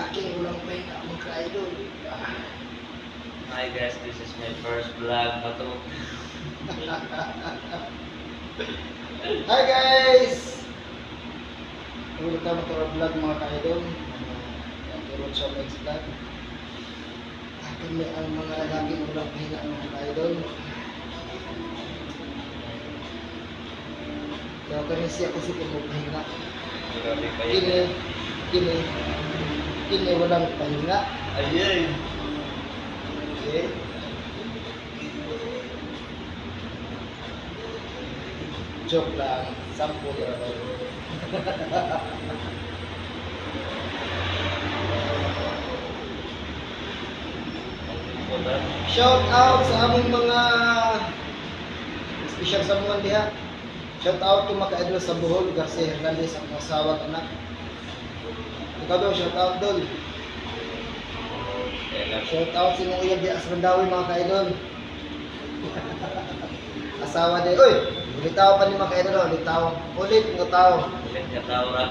Malaking ulang pahinga mga ka-idol. Hi guys, this is my first vlog. Bato. Hi guys! Welcome to our vlog mga ka-idol. Turot sa next vlog. Kami ang mga laging ulang pahinga mga ka-idol. Kaya kami siya kasi kung pahinga. Grabe pa yun. Kini walang pahinga. Ayun. Okay. Joke lang. Sampo na ako. Shout out sa among mga special someone diha. Shout out to mga ka-idol sa Bohol, Garcia Hernandez, ang asawa at anak. Ikaw daw, shout out dol. Shout out sa mga uyab di Asrandawi mga ka-idol. Asawa di, uy! Ulitaw pa ni mga ka-idol, ulitaw. Ulit nga tao. Ulit nga tao ra.